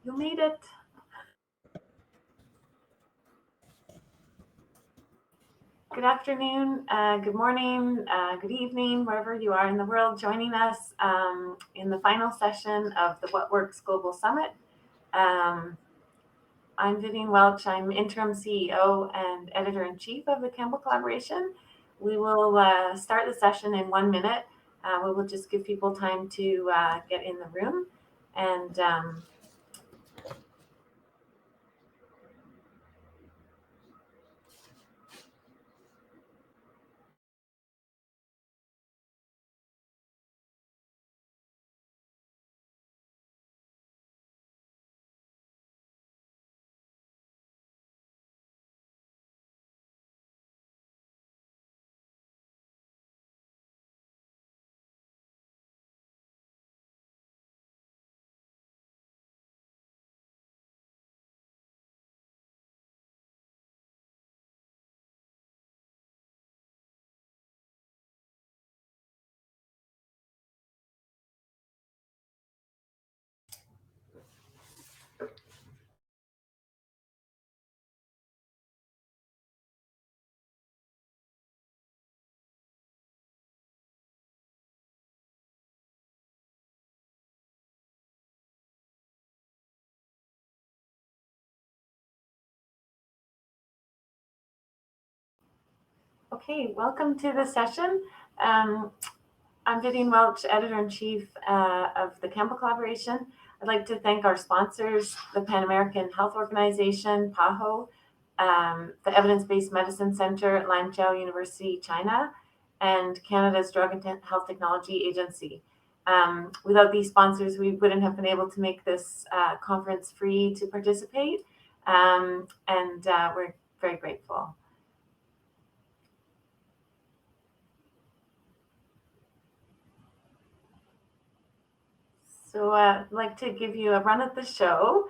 You made it. Good afternoon, good morning, good evening, wherever you are in the world joining us in the final session of the What Works Global Summit. I'm Vivian Welch. I'm interim CEO and editor-in-chief of the Campbell Collaboration. We will start the session in 1 minute. We will just give people time to get in the room. And okay, welcome to the session. I'm Vivian Welch, editor-in-chief of the Campbell Collaboration. I'd like to thank our sponsors, the Pan American Health Organization, PAHO, the Evidence-Based Medicine Center at Lanzhou University, China, and Canada's Drug and Health Technology Agency. Without these sponsors, we wouldn't have been able to make this conference free to participate, and we're very grateful. So I'd like to give you a run at the show.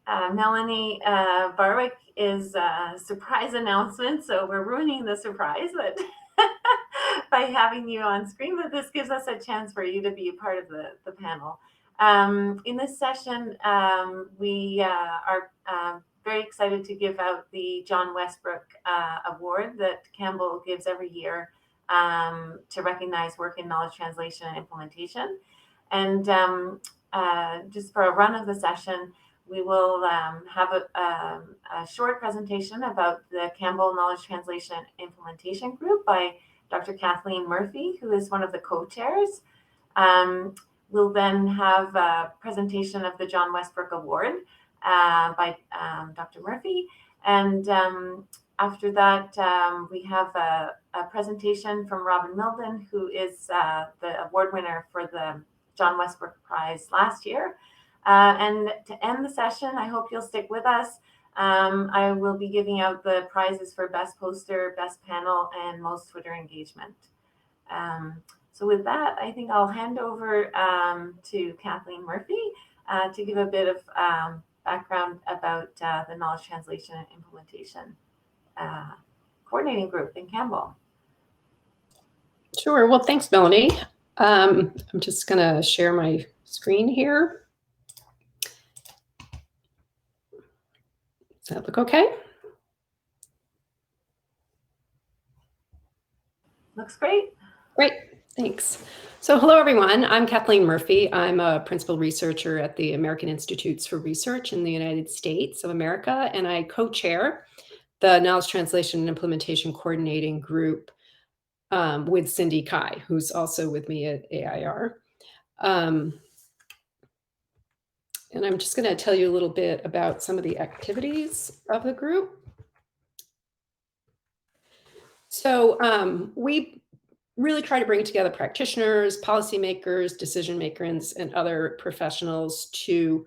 Melanie Barwick is a surprise announcement, so we're ruining the surprise but by having you on screen, but this gives us a chance for you to be a part of the panel. In this session, we are very excited to give out the John Westbrook Award that Campbell gives every year to recognize work in knowledge translation and implementation. And just for a run of the session, we will have a short presentation about the Campbell Knowledge Translation and Implementation Group by Dr. Kathleen Murphy, who is one of the co-chairs. We'll then have a presentation of the John Westbrook Award by Dr. Murphy. And after that, we have a presentation from Robin Milden, who is the award winner for the John Westbrook Prize last year. And to end the session, I hope you'll stick with us. I will be giving out the prizes for Best Poster, Best Panel, and Most Twitter Engagement. So with that, I think I'll hand over to Kathleen Murphy to give a bit of background about the Knowledge Translation and Implementation Coordinating Group in Campbell. Sure. Well, thanks, Melanie. I'm just going to share my screen here. Does that look okay? Looks great. Great. Thanks. So hello, everyone. I'm Kathleen Murphy. I'm a principal researcher at the American Institutes for Research in the United States of America, and I co-chair the Knowledge Translation and Implementation Coordinating Group with Cindy Kai, who's also with me at AIR. And I'm just going to tell you a little bit about some of the activities of the group. So we really try to bring together practitioners, policymakers, decision makers, and other professionals to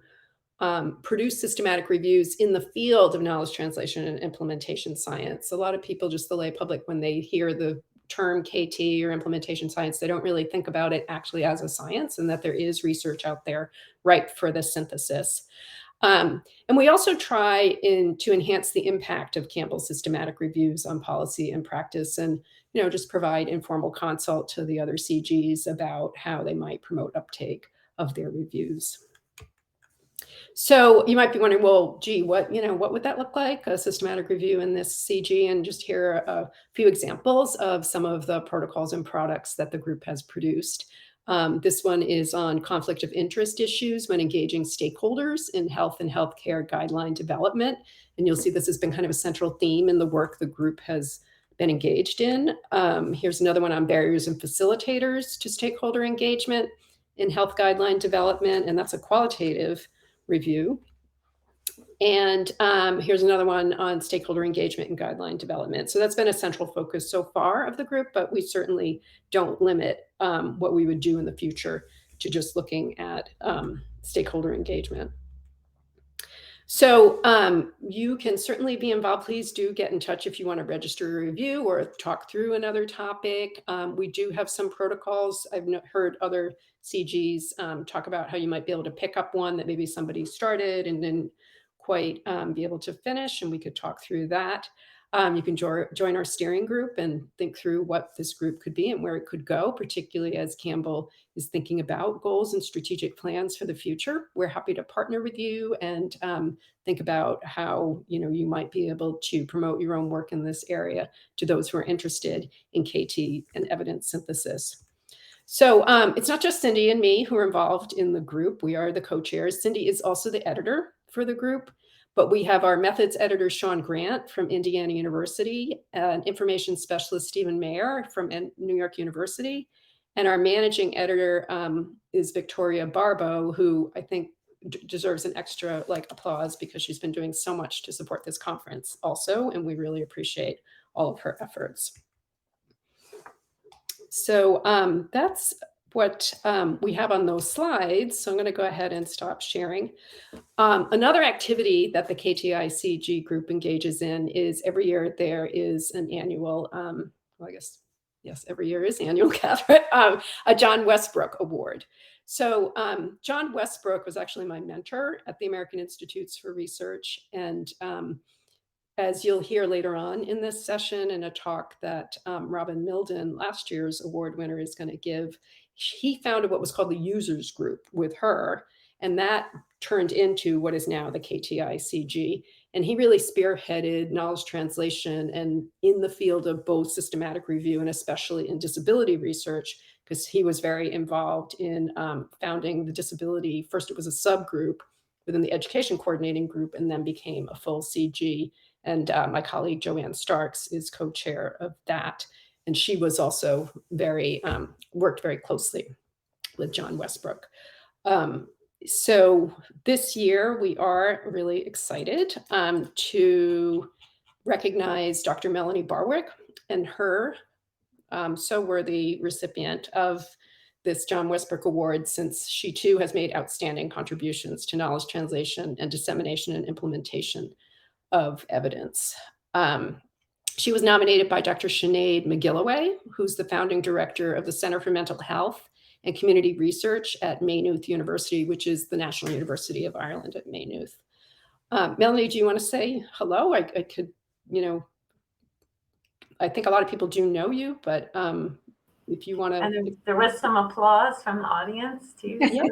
produce systematic reviews in the field of knowledge translation and implementation science. A lot of people, just the lay public, when they hear the term KT or implementation science, they don't really think about it actually as a science, and that there is research out there ripe for the synthesis. And we also try to enhance the impact of Campbell's systematic reviews on policy and practice, and just provide informal consult to the other CGs about how they might promote uptake of their reviews. So you might be wondering, well, gee, what would that look like, a systematic review in this CG? And just here are a few examples of some of the protocols and products that the group has produced. This one is on conflict of interest issues when engaging stakeholders in health and healthcare guideline development. And you'll see this has been kind of a central theme in the work the group has been engaged in. Here's another one on barriers and facilitators to stakeholder engagement in health guideline development, and that's a qualitative review. And here's another one on stakeholder engagement and guideline development. So that's been a central focus so far of the group, but we certainly don't limit what we would do in the future to just looking at stakeholder engagement. So you can certainly be involved. Please do get in touch if you want to register a review or talk through another topic. We do have some protocols. I've heard other CGs talk about how you might be able to pick up one that maybe somebody started and didn't quite be able to finish, and we could talk through that. You can join our steering group and think through what this group could be and where it could go, particularly as Campbell is thinking about goals and strategic plans for the future. We're happy to partner with you and think about how you might be able to promote your own work in this area to those who are interested in KT and evidence synthesis. So it's not just Cindy and me who are involved in the group. We are the co-chairs. Cindy is also the editor for the group. But we have our methods editor, Sean Grant from Indiana University, and information specialist, Stephen Mayer from New York University. And our managing editor is Victoria Barbo, who I think deserves an extra applause because she's been doing so much to support this conference also. And we really appreciate all of her efforts. So that's what we have on those slides. So I'm going to go ahead and stop sharing. Another activity that the KTICG group engages in is every year there is an annual, well, I guess, yes, every year is annual, Catherine, a John Westbrook Award. So John Westbrook was actually my mentor at the American Institutes for Research. And as you'll hear later on in this session in a talk that Robin Milden, last year's award winner, is going to give, he founded what was called the Users Group with her, and that turned into what is now the KTICG. And he really spearheaded knowledge translation and in the field of both systematic review and especially in disability research, because he was very involved in founding the disability. First, it was a subgroup within the education coordinating group and then became a full CG. And my colleague, Joanne Starks, is co-chair of that. And she was also worked very closely with John Westbrook. So this year, we are really excited to recognize Dr. Melanie Barwick and her so worthy recipient of this John Westbrook Award, since she too has made outstanding contributions to knowledge translation and dissemination and implementation of evidence. She was nominated by Dr. Sinead McGilloway, who's the founding director of the Center for Mental Health and Community Research at Maynooth University, which is the National University of Ireland at Maynooth. Melanie, do you want to say hello? I could, I think a lot of people do know you, but if you want to. And there was some applause from the audience too. Yeah,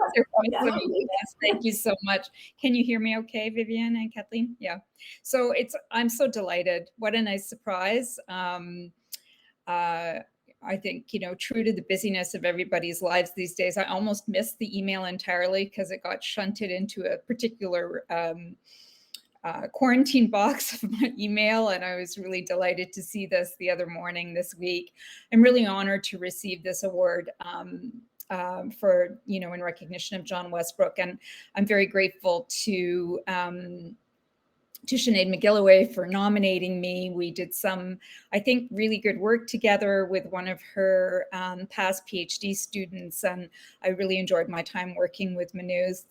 yes, thank you so much. Can you hear me okay, Vivian and Kathleen? Yeah. So I'm so delighted. What a nice surprise. I think, true to the busyness of everybody's lives these days, I almost missed the email entirely because it got shunted into a particular quarantine box of my email, and I was really delighted to see this the other morning this week. I'm really honored to receive this award for, in recognition of John Westbrook, and I'm very grateful to Sinead McGilloway for nominating me. We did some, I think, really good work together with one of her past PhD students, and I really enjoyed my time working with Maynooth.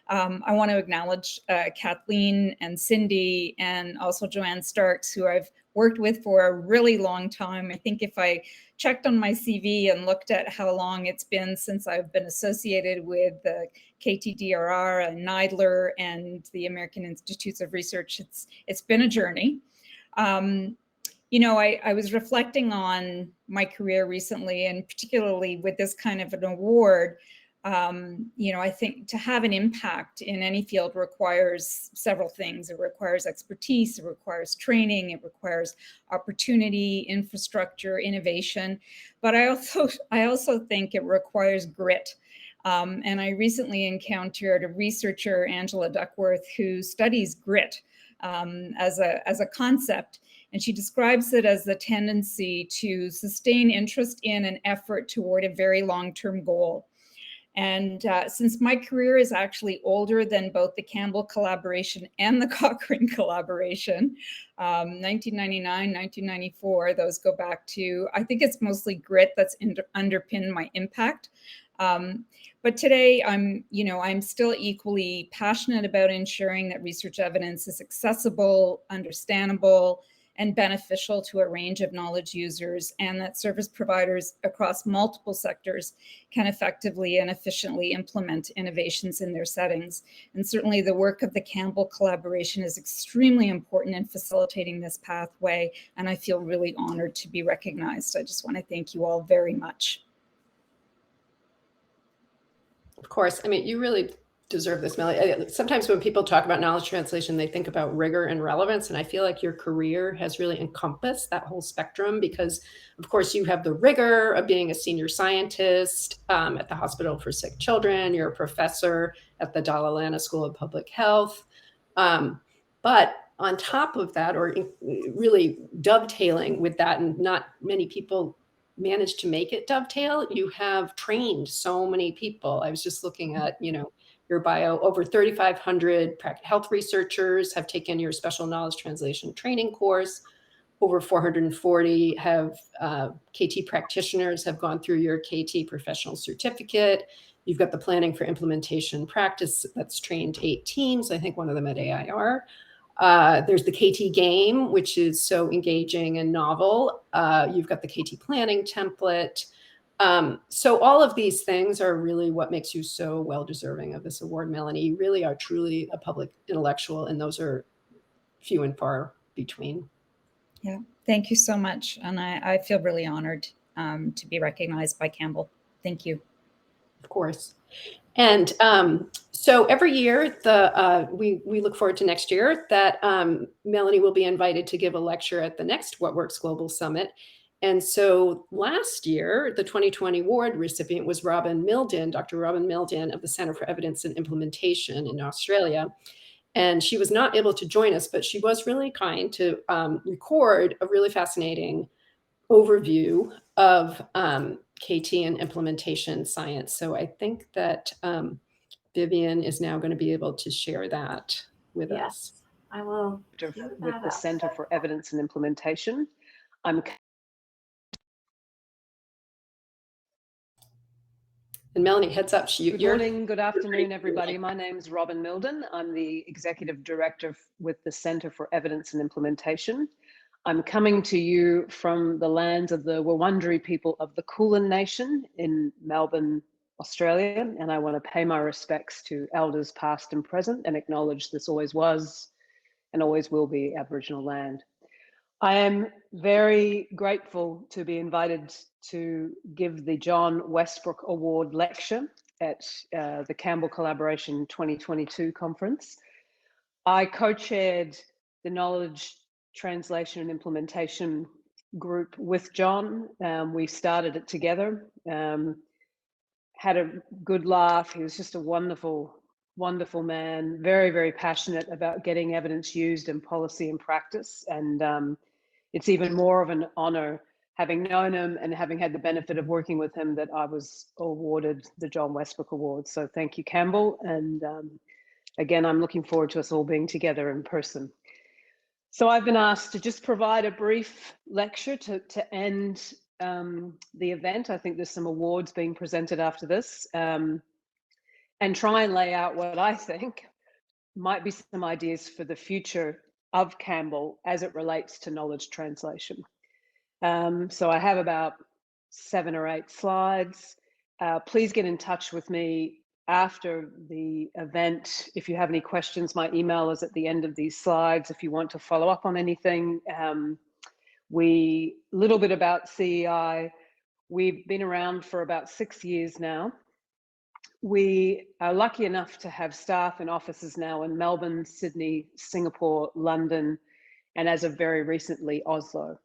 I want to acknowledge Kathleen and Cindy and also Joanne Starks, who I've worked with for a really long time. I think if I checked on my CV and looked at how long it's been since I've been associated with the KTDRR and NIDLR and the American Institutes of Research, it's been a journey. I was reflecting on my career recently, and particularly with this kind of an award, I think to have an impact in any field requires several things. It requires expertise, it requires training, it requires opportunity, infrastructure, innovation. But I also think it requires grit. And I recently encountered a researcher, Angela Duckworth, who studies grit as a concept. And she describes it as the tendency to sustain interest in an effort toward a very long-term goal. And since my career is actually older than both the Campbell collaboration and the Cochrane collaboration, 1999, 1994, those go back to, I think it's mostly grit that's underpinned my impact. But today I'm still equally passionate about ensuring that research evidence is accessible, understandable, and beneficial to a range of knowledge users, and that service providers across multiple sectors can effectively and efficiently implement innovations in their settings. And certainly the work of the Campbell collaboration is extremely important in facilitating this pathway, and I feel really honored to be recognized. I just want to thank you all very much. Of course. I mean, you really deserve this, Melanie. Sometimes when people talk about knowledge translation, they think about rigor and relevance. And I feel like your career has really encompassed that whole spectrum because, of course, you have the rigor of being a senior scientist at the Hospital for Sick Children. You're a professor at the Dalla Lana School of Public Health. But on top of that, or really dovetailing with that, and not many people manage to make it dovetail, you have trained so many people. I was just looking at, your bio. Over 3,500 health researchers have taken your special knowledge translation training course. Over 440 have KT practitioners have gone through your KT professional certificate. You've got the planning for implementation practice that's trained 8 teams. I think one of them at AIR. There's the KT game, which is so engaging and novel. You've got the KT planning template. So all of these things are really what makes you so well deserving of this award, Melanie. You really are truly a public intellectual, and those are few and far between. Yeah, thank you so much. And I feel really honored to be recognized by Campbell. Thank you. Of course. And so every year, we look forward to next year that Melanie will be invited to give a lecture at the next What Works Global Summit. And so last year, the 2020 award recipient was Robin Milden, Dr. Robin Milden of the Center for Evidence and Implementation in Australia. And she was not able to join us, but she was really kind to record a really fascinating overview of KT and implementation science. So I think that Vivian is now going to be able to share that with us. I will. With the Center for Evidence and Implementation. And Melanie, heads up. Good morning, good afternoon, everybody. My name is Robin Milden. I'm the Executive Director with the Center for Evidence and Implementation. I'm coming to you from the lands of the Wurundjeri people of the Kulin Nation in Melbourne, Australia, and I want to pay my respects to elders past and present and acknowledge this always was and always will be Aboriginal land. I am very grateful to be invited to give the John Westbrook Award lecture at the Campbell Collaboration 2022 conference. I co-chaired the Knowledge Translation and Implementation group with John. We started it together, had a good laugh. He was just a wonderful, wonderful man, very, very passionate about getting evidence used in policy and practice. And it's even more of an honor, having known him and having had the benefit of working with him, that I was awarded the John Westbrook Award. So thank you, Campbell. And again, I'm looking forward to us all being together in person. So I've been asked to just provide a brief lecture to end the event. I think there's some awards being presented after this, and try and lay out what I think might be some ideas for the future of Campbell as it relates to knowledge translation. So I have about 7 or 8 slides. Please get in touch with me after the event. If you have any questions, my email is at the end of these slides. If you want to follow up on anything, little bit about CEI. We've been around for about 6 years now. We are lucky enough to have staff and offices now in Melbourne, Sydney, Singapore, London, and as of very recently, Oslo.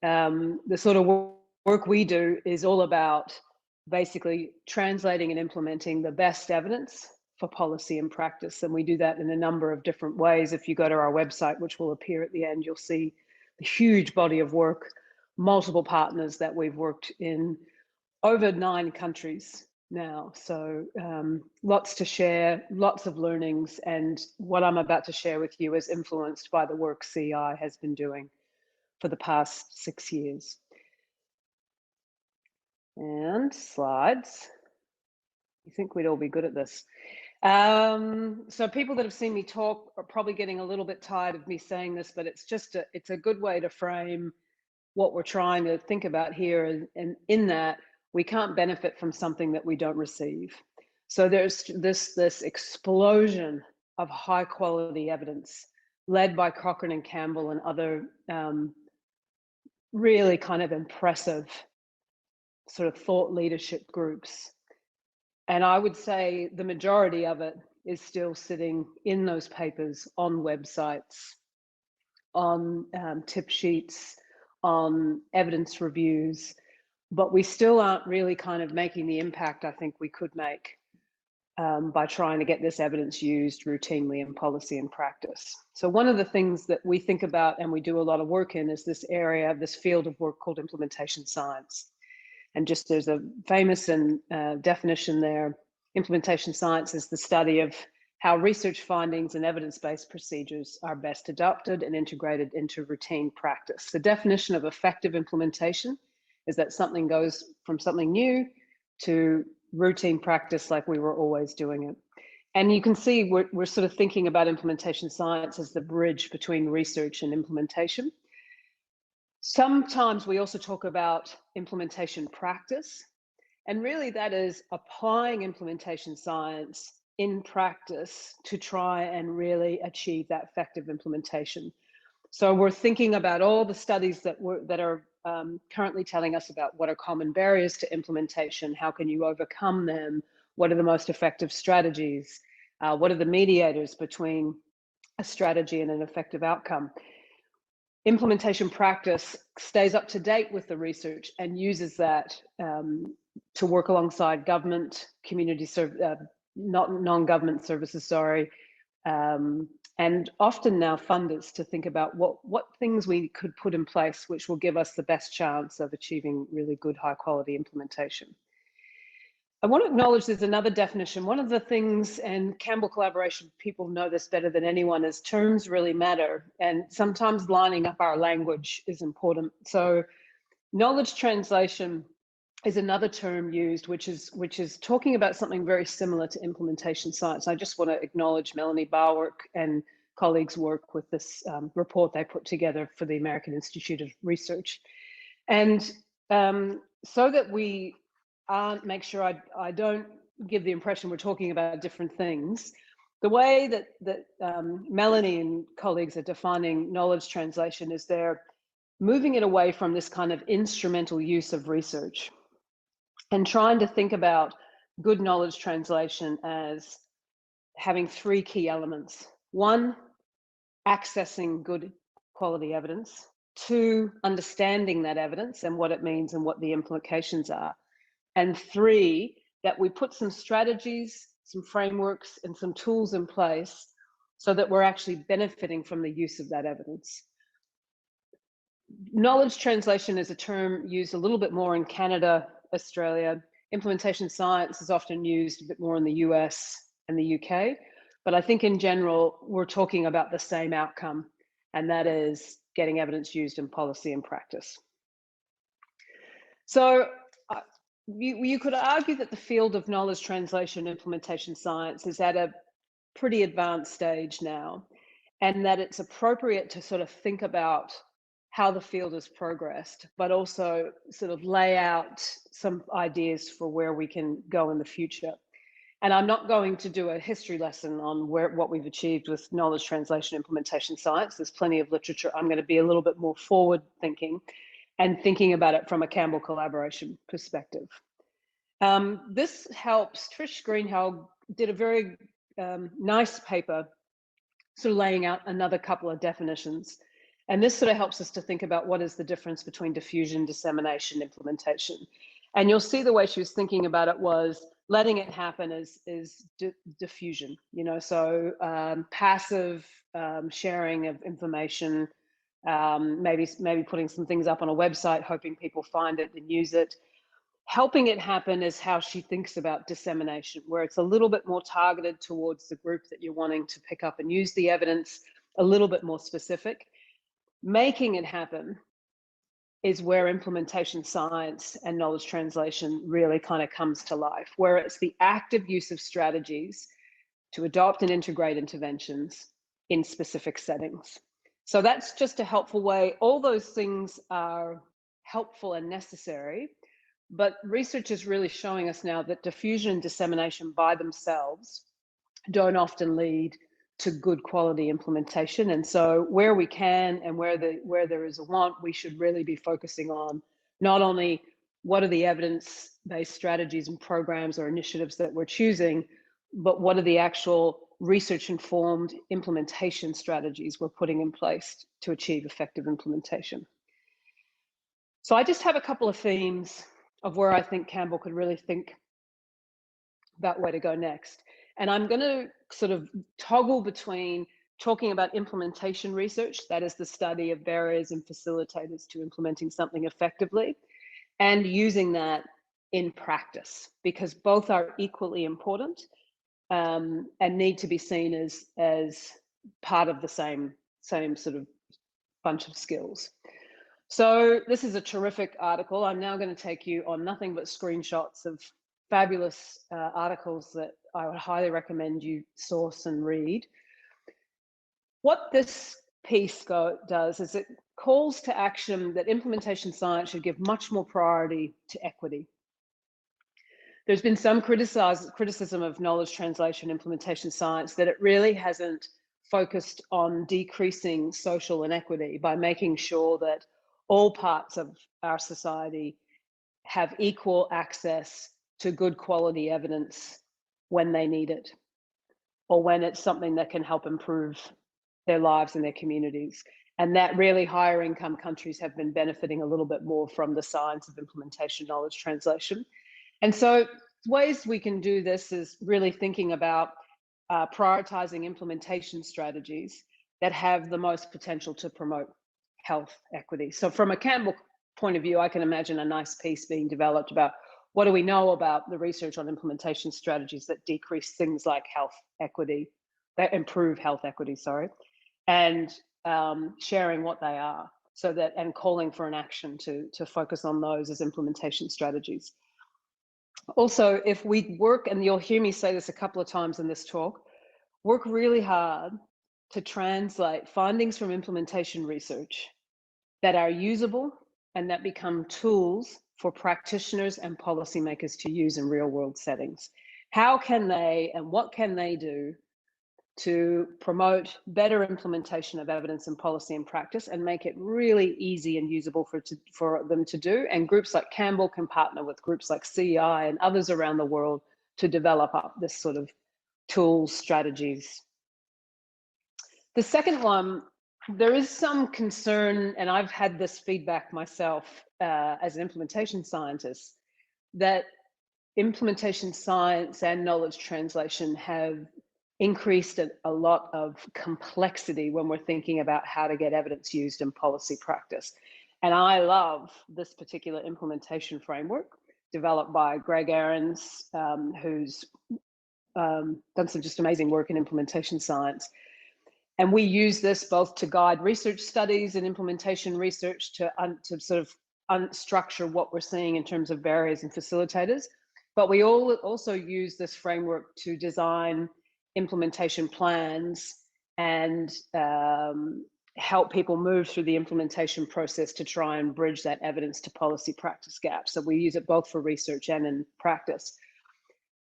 The sort of work we do is all about basically translating and implementing the best evidence for policy and practice. And we do that in a number of different ways. If you go to our website, which will appear at the end, you'll see the huge body of work, multiple partners that we've worked in over 9 countries now. So lots to share, lots of learnings. And what I'm about to share with you is influenced by the work CI has been doing for the past 6 years. And slides. You think we'd all be good at this. So people that have seen me talk are probably getting a little bit tired of me saying this, but it's a good way to frame what we're trying to think about here. And in that, we can't benefit from something that we don't receive. So there's this explosion of high quality evidence led by Cochrane and Campbell and other really kind of impressive sort of thought leadership groups. And I would say the majority of it is still sitting in those papers on websites, on tip sheets, on evidence reviews, but we still aren't really kind of making the impact I think we could make by trying to get this evidence used routinely in policy and practice. So one of the things that we think about and we do a lot of work in is this area, this field of work called implementation science. And just there's a famous definition there. Implementation science is the study of how research findings and evidence-based procedures are best adopted and integrated into routine practice. The definition of effective implementation is that something goes from something new to routine practice like we were always doing it. And you can see we're sort of thinking about implementation science as the bridge between research and implementation. Sometimes we also talk about implementation practice, and really that is applying implementation science in practice to try and really achieve that effective implementation. So we're thinking about all the studies that are currently telling us about what are common barriers to implementation, how can you overcome them, what are the most effective strategies, what are the mediators between a strategy and an effective outcome. Implementation practice stays up to date with the research and uses that to work alongside government, non-government services, and often now funders to think about what things we could put in place which will give us the best chance of achieving really good high quality implementation. I want to acknowledge there's another definition. One of the things, and Campbell collaboration, people know this better than anyone, is terms really matter. And sometimes lining up our language is important. So knowledge translation is another term used, which is talking about something very similar to implementation science. I just want to acknowledge Melanie Barwick and colleagues' work with this report they put together for the American Institute of Research. And so that we make sure I don't give the impression we're talking about different things. The way that Melanie and colleagues are defining knowledge translation is they're moving it away from this kind of instrumental use of research and trying to think about good knowledge translation as having 3 key elements. 1, accessing good quality evidence. 2, understanding that evidence and what it means and what the implications are. And 3, that we put some strategies, some frameworks, and some tools in place so that we're actually benefiting from the use of that evidence. Knowledge translation is a term used a little bit more in Canada, Australia. Implementation science is often used a bit more in the US and the UK. But I think in general, we're talking about the same outcome, and that is getting evidence used in policy and practice. So you could argue that the field of knowledge translation implementation science is at a pretty advanced stage now, and that it's appropriate to sort of think about how the field has progressed, but also sort of lay out some ideas for where we can go in the future. And I'm not going to do a history lesson on what we've achieved with knowledge translation implementation science. There's plenty of literature. I'm going to be a little bit more forward thinking and thinking about it from a Campbell collaboration perspective. This helps. Trish Greenhalgh did a very nice paper sort of laying out another couple of definitions. And this sort of helps us to think about what is the difference between diffusion, dissemination, implementation. And you'll see the way she was thinking about it was letting it happen is diffusion, you know, so passive sharing of information, maybe putting some things up on a website, hoping people find it and use it. Helping it happen is how she thinks about dissemination, where it's a little bit more targeted towards the group that you're wanting to pick up and use the evidence, a little bit more specific. Making it happen is where implementation science and knowledge translation really kind of comes to life, where it's the active use of strategies to adopt and integrate interventions in specific settings. So that's just a helpful way. All those things are helpful and necessary, but research is really showing us now that diffusion and dissemination by themselves don't often lead to good quality implementation. And so where we can and where there is a want, we should really be focusing on not only what are the evidence-based strategies and programs or initiatives that we're choosing, but what are the actual research-informed implementation strategies we're putting in place to achieve effective implementation. So I just have a couple of themes of where I think Campbell could really think about where to go next. And I'm going to sort of toggle between talking about implementation research, that is the study of barriers and facilitators to implementing something effectively, and using that in practice, because both are equally important and need to be seen as part of the same sort of bunch of skills. So this is a terrific article. I'm now going to take you on nothing but screenshots of fabulous articles that I would highly recommend you source and read. What this piece does is it calls to action that implementation science should give much more priority to equity. There's been some criticism of knowledge translation implementation science that it really hasn't focused on decreasing social inequity by making sure that all parts of our society have equal access to good quality evidence when they need it, or when it's something that can help improve their lives and their communities. And that really higher income countries have been benefiting a little bit more from the science of implementation knowledge translation. And so ways we can do this is really thinking about prioritizing implementation strategies that have the most potential to promote health equity. So from a Campbell point of view, I can imagine a nice piece being developed about what do we know about the research on implementation strategies that decrease things like health equity, that improve health equity, sorry, and sharing what they are, so that, and calling for an action to focus on those as implementation strategies. Also, if we work, and you'll hear me say this a couple of times in this talk, work really hard to translate findings from implementation research that are usable and that become tools for practitioners and policymakers to use in real world settings. How can they and what can they do to promote better implementation of evidence and policy and practice and make it really easy and usable for them to do? And groups like Campbell can partner with groups like CEI and others around the world to develop up this sort of tools, strategies. The second one, there is some concern, and I've had this feedback myself as an implementation scientist, that implementation science and knowledge translation have increased a lot of complexity when we're thinking about how to get evidence used in policy practice. And I love this particular implementation framework developed by Greg Ahrens, who's done some just amazing work in implementation science. And we use this both to guide research studies and implementation research to sort of unstructure what we're seeing in terms of barriers and facilitators. But we also use this framework to design implementation plans and help people move through the implementation process to try and bridge that evidence to policy practice gap. So we use it both for research and in practice.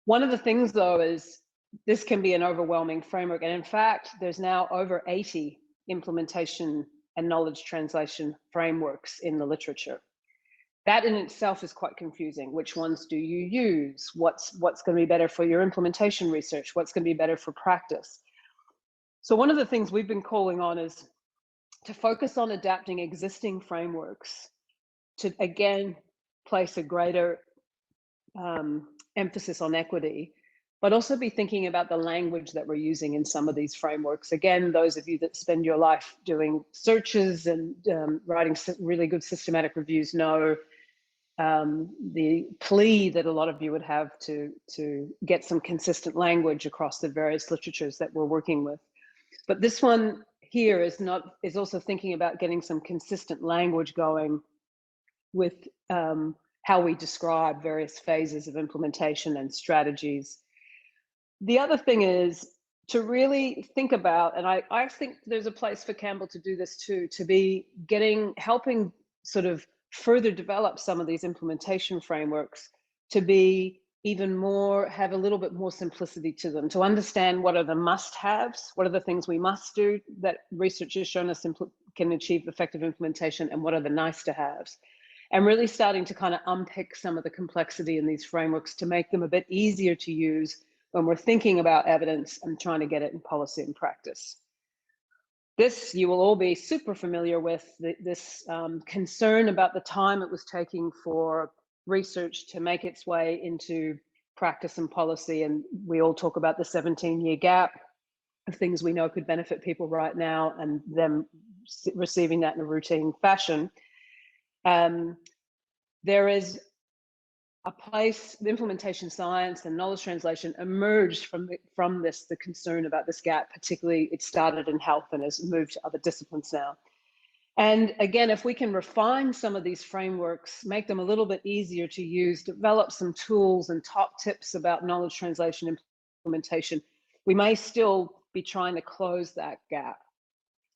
One of the things, though, is this can be an overwhelming framework. And in fact, there's now over 80 implementation and knowledge translation frameworks in the literature. that in itself is quite confusing. Which ones do you use? What's going to be better for your implementation research? What's going to be better for practice? So one of the things we've been calling on is to focus on adapting existing frameworks to, again, place a greater emphasis on equity, but also be thinking about the language that we're using in some of these frameworks. Again, those of you that spend your life doing searches and writing really good systematic reviews know the plea that a lot of you would have to get some consistent language across the various literatures that we're working with. But this one here is also thinking about getting some consistent language going with how we describe various phases of implementation and strategies. The other thing is to really think about, and I think there's a place for Campbell to do this too, to be helping sort of further develop some of these implementation frameworks to be even more, have a little bit more simplicity to them, to understand what are the must-haves, what are the things we must do that research has shown us can achieve effective implementation, and what are the nice-to-haves. And really starting to kind of unpick some of the complexity in these frameworks to make them a bit easier to use when we're thinking about evidence and trying to get it in policy and practice. This, you will all be super familiar with, this concern about the time it was taking for research to make its way into practice and policy. And we all talk about the 17-year gap of things we know could benefit people right now and them receiving that in a routine fashion. There is a place, the implementation science and knowledge translation emerged from the concern about this gap. Particularly, it started in health and has moved to other disciplines now. And again, if we can refine some of these frameworks, make them a little bit easier to use, develop some tools and top tips about knowledge translation implementation, we may still be trying to close that gap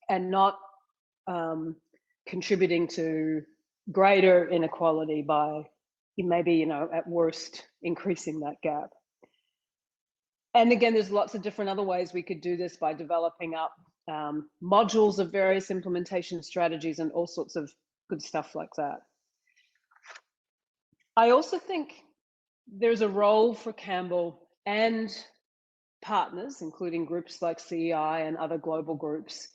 and not contributing to greater inequality by maybe, at worst, increasing that gap. And again, there's lots of different other ways we could do this by developing up modules of various implementation strategies and all sorts of good stuff like that. I also think there's a role for Campbell and partners, including groups like CEI and other global groups,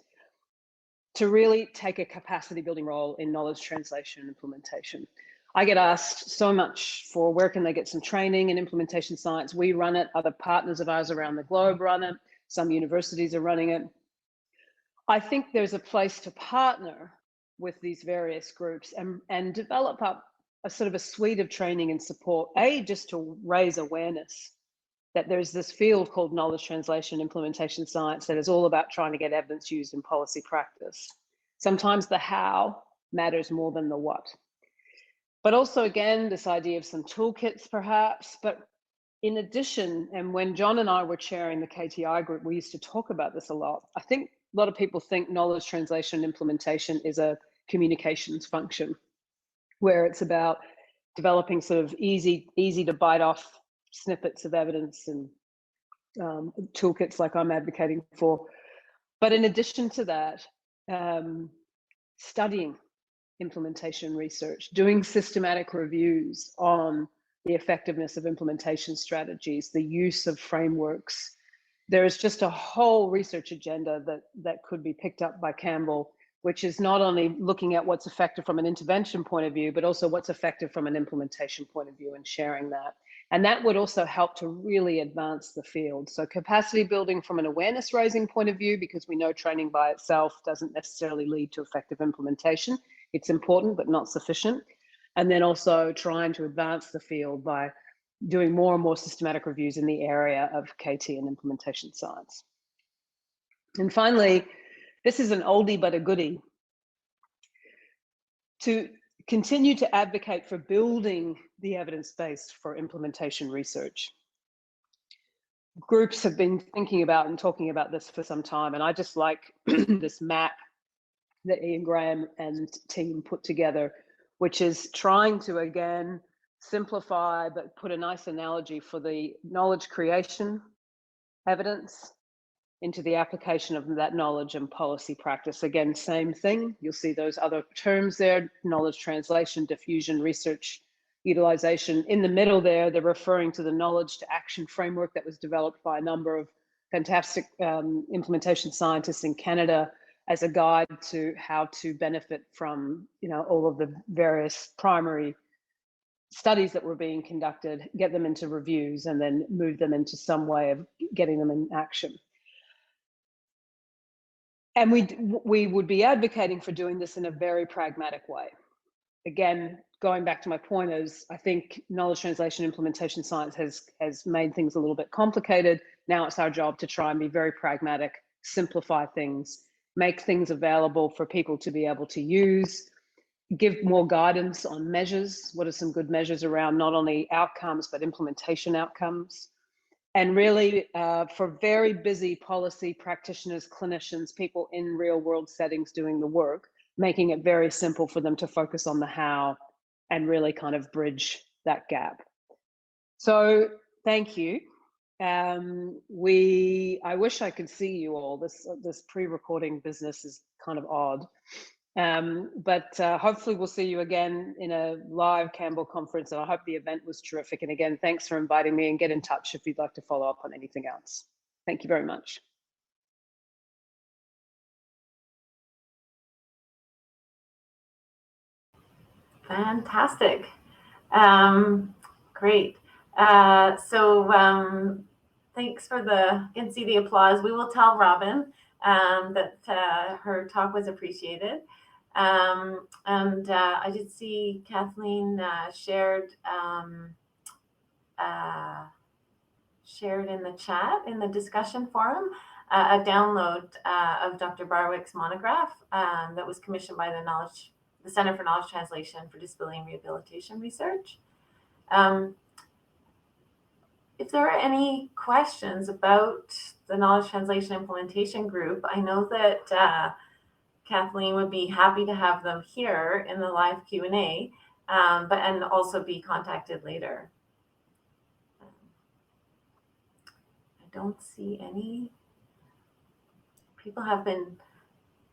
to really take a capacity building role in knowledge translation and implementation. I get asked so much for where can they get some training in implementation science. We run it, other partners of ours around the globe run it, some universities are running it. I think there's a place to partner with these various groups and develop up a sort of a suite of training and support, just to raise awareness that there's this field called knowledge translation implementation science that is all about trying to get evidence used in policy practice. Sometimes the how matters more than the what. But also, again, this idea of some toolkits perhaps. But in addition, and when John and I were chairing the KTI group, we used to talk about this a lot. I think a lot of people think knowledge translation implementation is a communications function, where it's about developing sort of easy to bite off snippets of evidence and toolkits like I'm advocating for. But in addition to that, studying implementation research, doing systematic reviews on the effectiveness of implementation strategies, the use of frameworks. There is just a whole research agenda that could be picked up by Campbell, which is not only looking at what's effective from an intervention point of view, but also what's effective from an implementation point of view and sharing that. And that would also help to really advance the field. So capacity building from an awareness raising point of view, because we know training by itself doesn't necessarily lead to effective implementation. It's important, but not sufficient. And then also trying to advance the field by doing more and more systematic reviews in the area of KT and implementation science. And finally, this is an oldie but a goodie. To continue to advocate for building the evidence base for implementation research. Groups have been thinking about and talking about this for some time, and I just like this map that Ian Graham and team put together, which is trying to, again, simplify but put a nice analogy for the knowledge creation evidence, into the application of that knowledge and policy practice. Again, same thing. You'll see those other terms there: knowledge translation, diffusion, research utilization. In the middle there, they're referring to the knowledge to action framework that was developed by a number of fantastic implementation scientists in Canada as a guide to how to benefit from, all of the various primary studies that were being conducted, get them into reviews, and then move them into some way of getting them in action. And we would be advocating for doing this in a very pragmatic way. Again, going back to my point is, I think knowledge translation implementation science has made things a little bit complicated. Now it's our job to try and be very pragmatic, simplify things, make things available for people to be able to use, give more guidance on measures. What are some good measures around not only outcomes, but implementation outcomes? And really, for very busy policy practitioners, clinicians, people in real world settings doing the work, making it very simple for them to focus on the how and really kind of bridge that gap. So thank you. I wish I could see you all. This pre-recording business is kind of odd. But hopefully we'll see you again in a live Campbell conference, and I hope the event was terrific. And again, thanks for inviting me, and get in touch if you'd like to follow up on anything else. Thank you very much. Fantastic. Great. Thanks for you can see the applause. We will tell Robin that her talk was appreciated. I did see Kathleen shared in the chat, in the discussion forum, a download of Dr. Barwick's monograph that was commissioned by the Center for Knowledge Translation for Disability and Rehabilitation Research. If there are any questions about the Knowledge Translation Implementation Group, I know that Kathleen would be happy to have them here in the live Q&A, and also be contacted later. I don't see any. People have been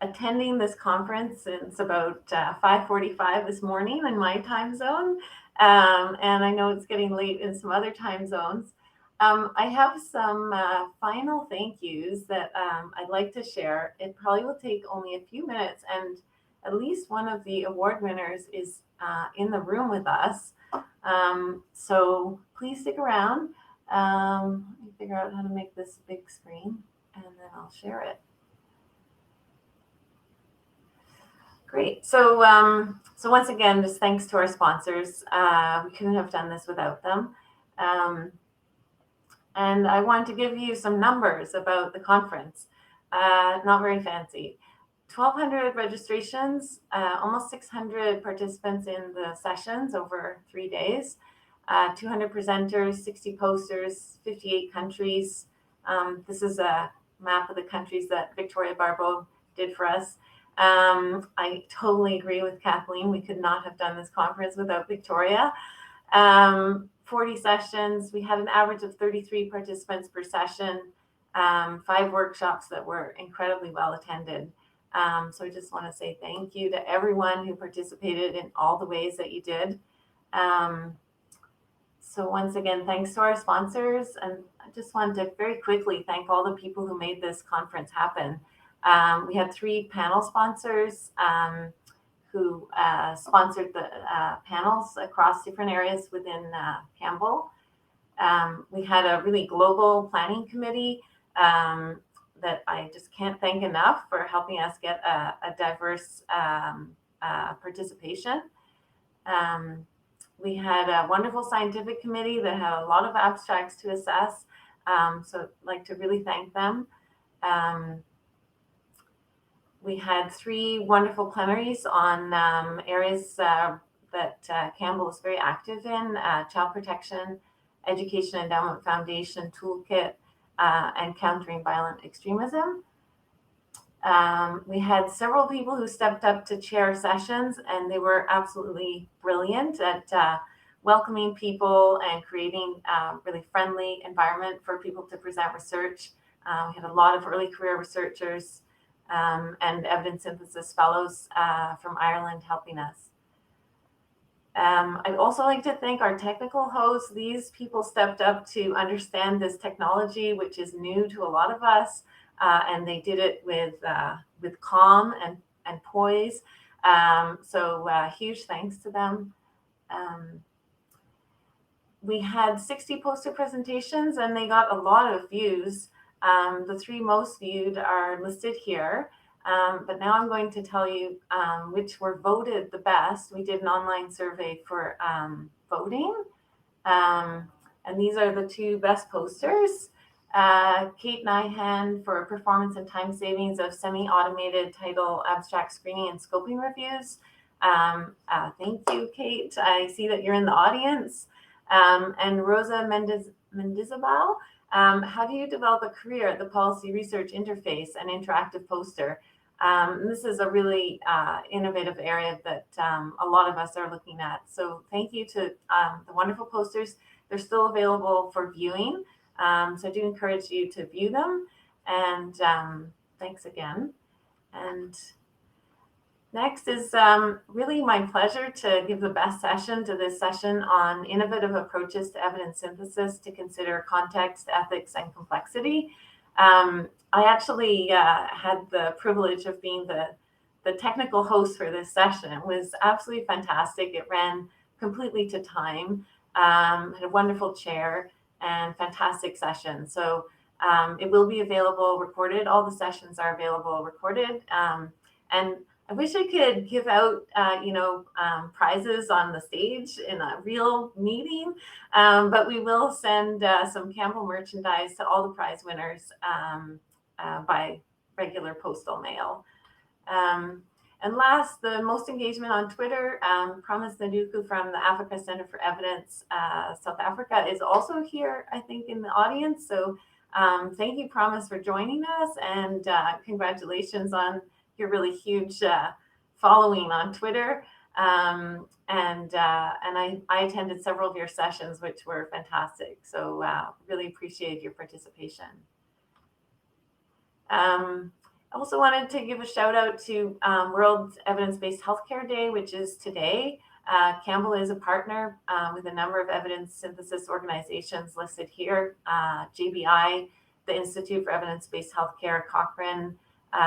attending this conference since about 5:45 this morning in my time zone. And I know it's getting late in some other time zones. I have some final thank yous that I'd like to share. It probably will take only a few minutes, and at least one of the award winners is in the room with us. So please stick around. Let me figure out how to make this big screen, and then I'll share it. Great. So once again, just thanks to our sponsors. We couldn't have done this without them. And I want to give you some numbers about the conference. Not very fancy. 1,200 registrations, almost 600 participants in the sessions over 3 days, 200 presenters, 60 posters, 58 countries. This is a map of the countries that Victoria Barbo did for us. I totally agree with Kathleen. We could not have done this conference without Victoria. 40 sessions. We had an average of 33 participants per session, 5 workshops that were incredibly well attended. So I just want to say thank you to everyone who participated in all the ways that you did. So once again, thanks to our sponsors. And I just wanted to very quickly thank all the people who made this conference happen. We had 3 panel sponsors who sponsored the panels across different areas within Campbell. We had a really global planning committee that I just can't thank enough for helping us get a diverse participation. We had a wonderful scientific committee that had a lot of abstracts to assess. So I'd like to really thank them. We had 3 wonderful plenaries on areas that Campbell is very active in: child protection, education endowment foundation toolkit, and countering violent extremism. We had several people who stepped up to chair sessions, and they were absolutely brilliant at welcoming people and creating a really friendly environment for people to present research. We had a lot of early career researchers and evidence synthesis fellows from Ireland helping us. I'd also like to thank our technical hosts. These people stepped up to understand this technology, which is new to a lot of us, and they did it with calm and poise. So huge thanks to them. We had 60 poster presentations, and they got a lot of views. The 3 most viewed are listed here. But now I'm going to tell you which were voted the best. We did an online survey for voting. And these are the 2 best posters. Kate Nyhan for performance and time savings of semi-automated title abstract screening and scoping reviews. Thank you, Kate. I see that you're in the audience. And Rosa Mendizabal, how do you develop a career at the Policy Research Interface and interactive poster? This is a really innovative area that a lot of us are looking at. So thank you to the wonderful posters. They're still available for viewing. So I do encourage you to view them. And thanks again. And next is really my pleasure to give the best session to this session on innovative approaches to evidence synthesis to consider context, ethics, and complexity. I actually had the privilege of being the technical host for this session. It was absolutely fantastic. It ran completely to time, had a wonderful chair, and fantastic session. So it will be available recorded. All the sessions are available recorded. And I wish I could give out, prizes on the stage in a real meeting, but we will send some Campbell merchandise to all the prize winners by regular postal mail. And last, the most engagement on Twitter, Promise Naduku from the Africa Center for Evidence, South Africa is also here, I think, in the audience. So thank you, Promise, for joining us, and congratulations on your really huge following on Twitter. And I attended several of your sessions, which were fantastic. So really appreciate your participation. I also wanted to give a shout out to World Evidence-Based Healthcare Day, which is today. Campbell is a partner with a number of evidence synthesis organizations listed here, JBI, the Institute for Evidence-Based Healthcare, Cochrane,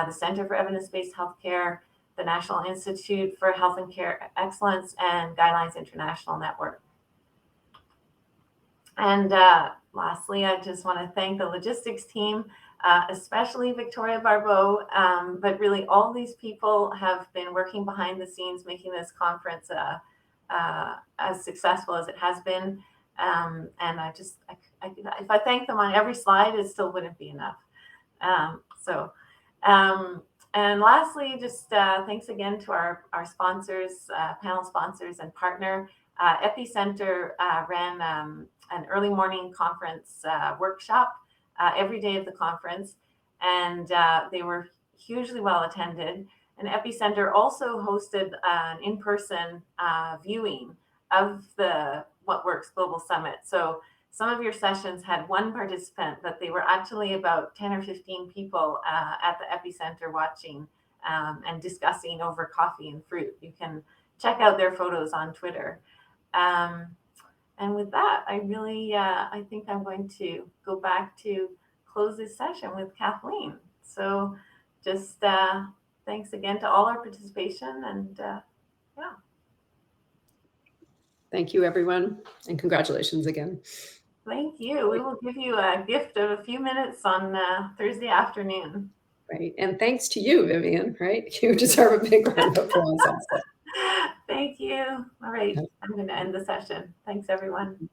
the Center for Evidence-Based Healthcare, the National Institute for Health and Care Excellence, and Guidelines International Network. And lastly, I just want to thank the logistics team, especially Victoria Barbeau, but really all these people have been working behind the scenes, making this conference as successful as it has been. And if I thank them on every slide, it still wouldn't be enough. And lastly, just thanks again to our sponsors, panel sponsors and partner. Epicenter ran an early morning conference workshop every day of the conference, and they were hugely well attended. And Epicenter also hosted an in-person viewing of the What Works Global Summit. So some of your sessions had one participant, but they were actually about 10 or 15 people at the Epicenter watching and discussing over coffee and fruit. You can check out their photos on Twitter. And with that, I think I'm going to go back to close this session with Kathleen. So just thanks again to all our participation, and yeah. Thank you, everyone, and congratulations again. Thank you. We will give you a gift of a few minutes on Thursday afternoon. Right, and thanks to you, Vivian, right? You deserve a big round of applause also. Thank you. All right, I'm going to end the session. Thanks, everyone.